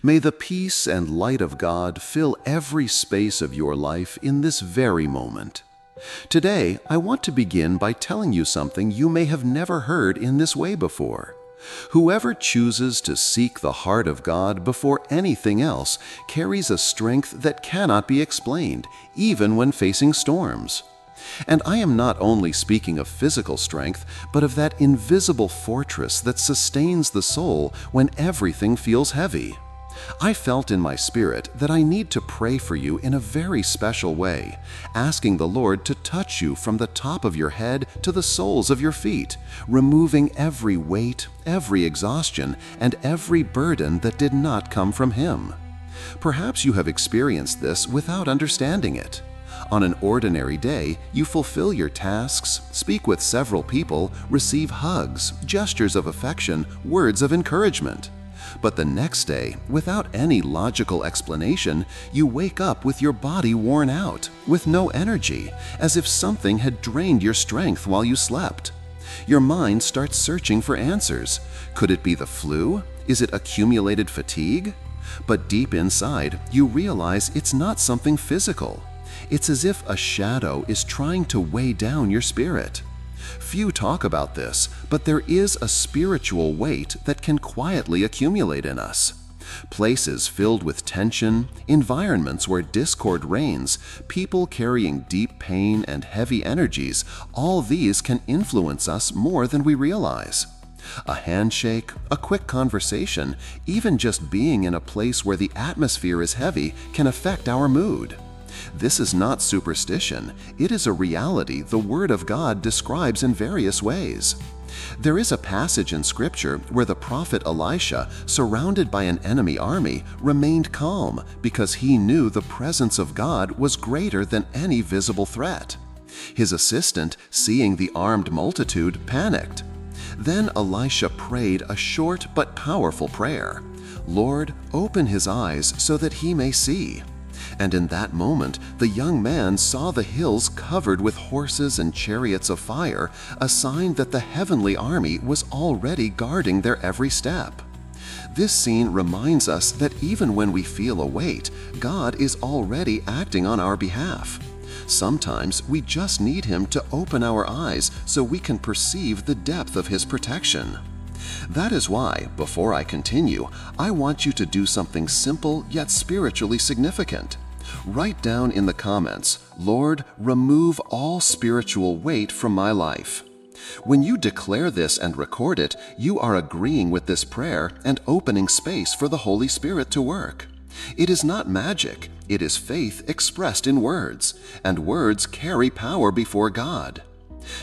May the peace and light of God fill every space of your life in this very moment. Today, I want to begin by telling you something you may have never heard in this way before. Whoever chooses to seek the heart of God before anything else carries a strength that cannot be explained, even when facing storms. And I am not only speaking of physical strength, but of that invisible fortress that sustains the soul when everything feels heavy. I felt in my spirit that I need to pray for you in a very special way, asking the Lord to touch you from the top of your head to the soles of your feet, removing every weight, every exhaustion, and every burden that did not come from Him. Perhaps you have experienced this without understanding it. On an ordinary day, you fulfill your tasks, speak with several people, receive hugs, gestures of affection, words of encouragement. But the next day, without any logical explanation, you wake up with your body worn out, with no energy, as if something had drained your strength while you slept. Your mind starts searching for answers. Could it be the flu? Is it accumulated fatigue? But deep inside, you realize it's not something physical. It's as if a shadow is trying to weigh down your spirit. Few talk about this, but there is a spiritual weight that can quietly accumulate in us. Places filled with tension, environments where discord reigns, people carrying deep pain and heavy energies, all these can influence us more than we realize. A handshake, a quick conversation, even just being in a place where the atmosphere is heavy can affect our mood. This is not superstition. It is a reality the Word of God describes in various ways. There is a passage in Scripture where the prophet Elisha, surrounded by an enemy army, remained calm because he knew the presence of God was greater than any visible threat. His assistant, seeing the armed multitude, panicked. Then Elisha prayed a short but powerful prayer. "Lord, open his eyes so that he may see." And in that moment, the young man saw the hills covered with horses and chariots of fire, a sign that the heavenly army was already guarding their every step. This scene reminds us that even when we feel a weight, God is already acting on our behalf. Sometimes we just need Him to open our eyes so we can perceive the depth of His protection. That is why, before I continue, I want you to do something simple yet spiritually significant. Write down in the comments, "Lord, remove all spiritual weight from my life." When you declare this and record it, you are agreeing with this prayer and opening space for the Holy Spirit to work. It is not magic, it is faith expressed in words, and words carry power before God.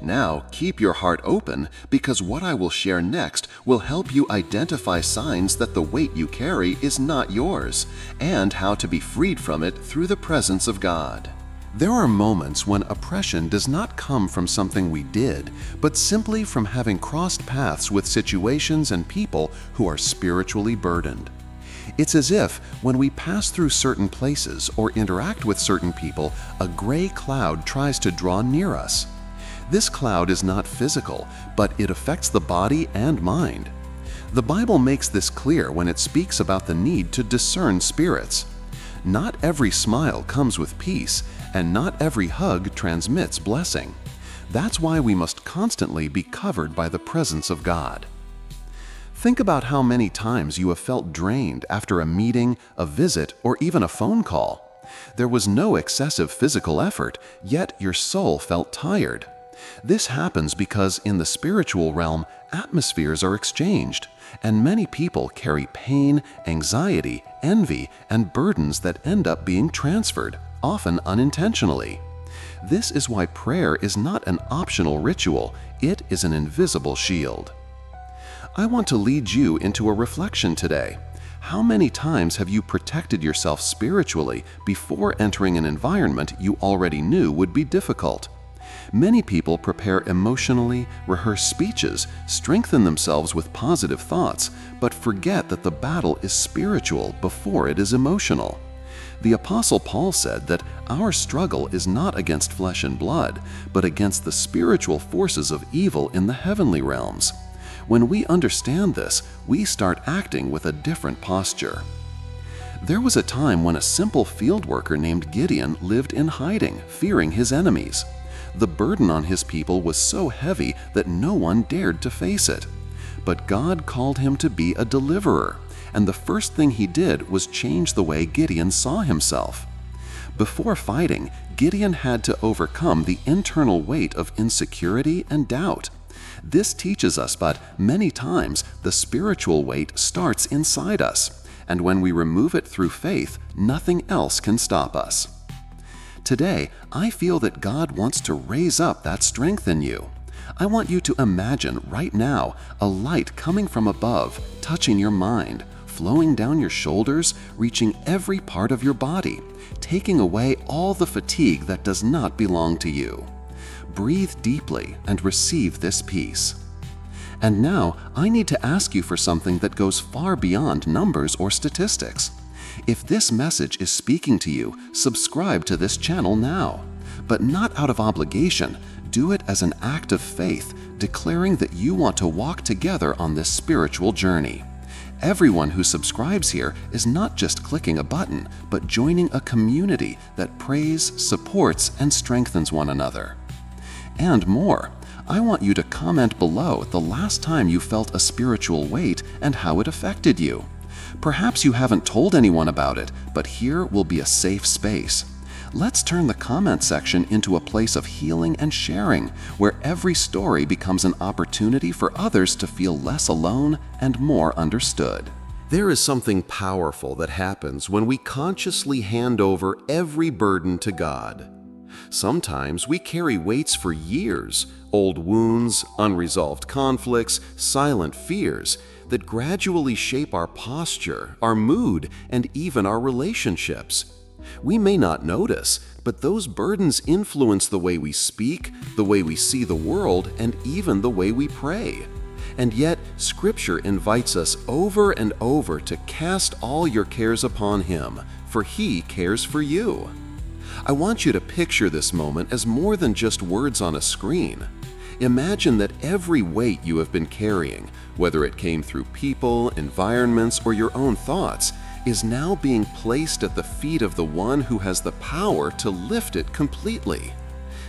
Now, keep your heart open because what I will share next will help you identify signs that the weight you carry is not yours and how to be freed from it through the presence of God. There are moments when oppression does not come from something we did, but simply from having crossed paths with situations and people who are spiritually burdened. It's as if when we pass through certain places or interact with certain people, a gray cloud tries to draw near us. This cloud is not physical, but it affects the body and mind. The Bible makes this clear when it speaks about the need to discern spirits. Not every smile comes with peace, and not every hug transmits blessing. That's why we must constantly be covered by the presence of God. Think about how many times you have felt drained after a meeting, a visit, or even a phone call. There was no excessive physical effort, yet your soul felt tired. This happens because in the spiritual realm, atmospheres are exchanged, and many people carry pain, anxiety, envy, and burdens that end up being transferred, often unintentionally. This is why prayer is not an optional ritual, it is an invisible shield. I want to lead you into a reflection today. How many times have you protected yourself spiritually before entering an environment you already knew would be difficult? Many people prepare emotionally, rehearse speeches, strengthen themselves with positive thoughts, but forget that the battle is spiritual before it is emotional. The Apostle Paul said that our struggle is not against flesh and blood, but against the spiritual forces of evil in the heavenly realms. When we understand this, we start acting with a different posture. There was a time when a simple field worker named Gideon lived in hiding, fearing his enemies. The burden on his people was so heavy that no one dared to face it. But God called him to be a deliverer, and the first thing he did was change the way Gideon saw himself. Before fighting, Gideon had to overcome the internal weight of insecurity and doubt. This teaches us that many times the spiritual weight starts inside us, and when we remove it through faith, nothing else can stop us. Today, I feel that God wants to raise up that strength in you. I want you to imagine right now a light coming from above, touching your mind, flowing down your shoulders, reaching every part of your body, taking away all the fatigue that does not belong to you. Breathe deeply and receive this peace. And now, I need to ask you for something that goes far beyond numbers or statistics. If this message is speaking to you, subscribe to this channel now. But not out of obligation, do it as an act of faith, declaring that you want to walk together on this spiritual journey. Everyone who subscribes here is not just clicking a button, but joining a community that prays, supports, and strengthens one another. And more, I want you to comment below the last time you felt a spiritual weight and how it affected you. Perhaps you haven't told anyone about it, but here will be a safe space. Let's turn the comment section into a place of healing and sharing, where every story becomes an opportunity for others to feel less alone and more understood. There is something powerful that happens when we consciously hand over every burden to God. Sometimes we carry weights for years, old wounds, unresolved conflicts, silent fears that gradually shape our posture, our mood, and even our relationships. We may not notice, but those burdens influence the way we speak, the way we see the world, and even the way we pray. And yet, Scripture invites us over and over to cast all your cares upon Him, for He cares for you. I want you to picture this moment as more than just words on a screen. Imagine that every weight you have been carrying, whether it came through people, environments, or your own thoughts, is now being placed at the feet of the one who has the power to lift it completely.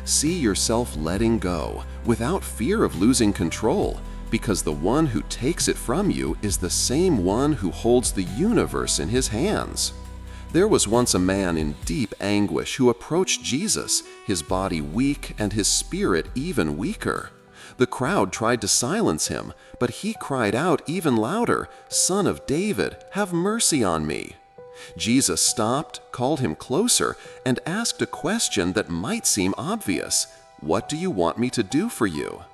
See yourself letting go, without fear of losing control, because the one who takes it from you is the same one who holds the universe in his hands. There was once a man in deep anguish who approached Jesus, his body weak and his spirit even weaker. The crowd tried to silence him, but he cried out even louder, "Son of David, have mercy on me." Jesus stopped, called him closer, and asked a question that might seem obvious. "What do you want me to do for you?"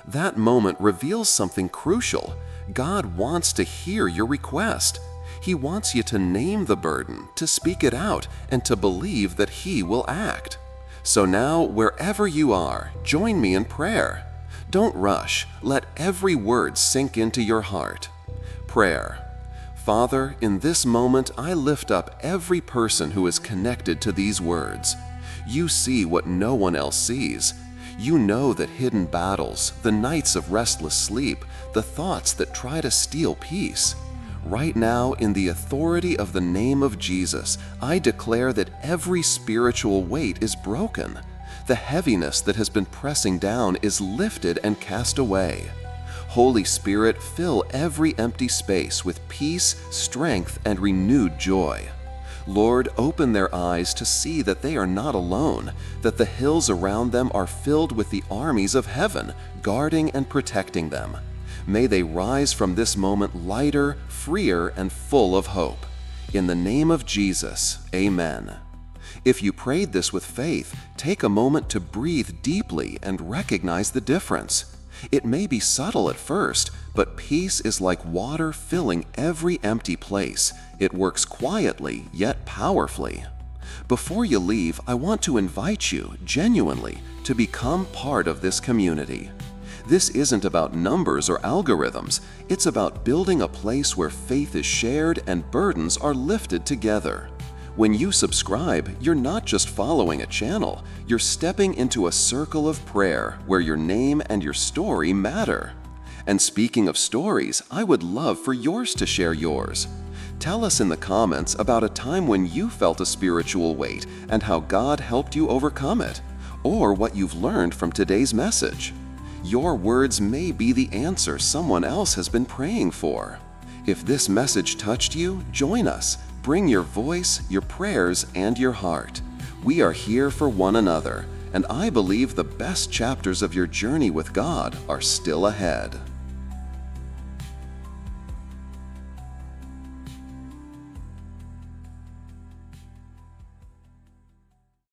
That moment reveals something crucial. God wants to hear your request. He wants you to name the burden, to speak it out, and to believe that He will act. So now, wherever you are, join me in prayer. Don't rush. Let every word sink into your heart. Prayer. Father, in this moment I lift up every person who is connected to these words. You see what no one else sees. You know the hidden battles, the nights of restless sleep, the thoughts that try to steal peace. Right now, in the authority of the name of Jesus, I declare that every spiritual weight is broken. The heaviness that has been pressing down is lifted and cast away. Holy Spirit, fill every empty space with peace, strength, and renewed joy. Lord, open their eyes to see that they are not alone, that the hills around them are filled with the armies of heaven, guarding and protecting them. May they rise from this moment lighter, freer, and full of hope. In the name of Jesus, amen. If you prayed this with faith, take a moment to breathe deeply and recognize the difference. It may be subtle at first, but peace is like water filling every empty place. It works quietly, yet powerfully. Before you leave, I want to invite you, genuinely, to become part of this community. This isn't about numbers or algorithms. It's about building a place where faith is shared and burdens are lifted together. When you subscribe, you're not just following a channel, you're stepping into a circle of prayer where your name and your story matter. And speaking of stories, I would love for yours to share yours. Tell us in the comments about a time when you felt a spiritual weight and how God helped you overcome it, or what you've learned from today's message. Your words may be the answer someone else has been praying for. If this message touched you, join us. Bring your voice, your prayers, and your heart. We are here for one another, and I believe the best chapters of your journey with God are still ahead.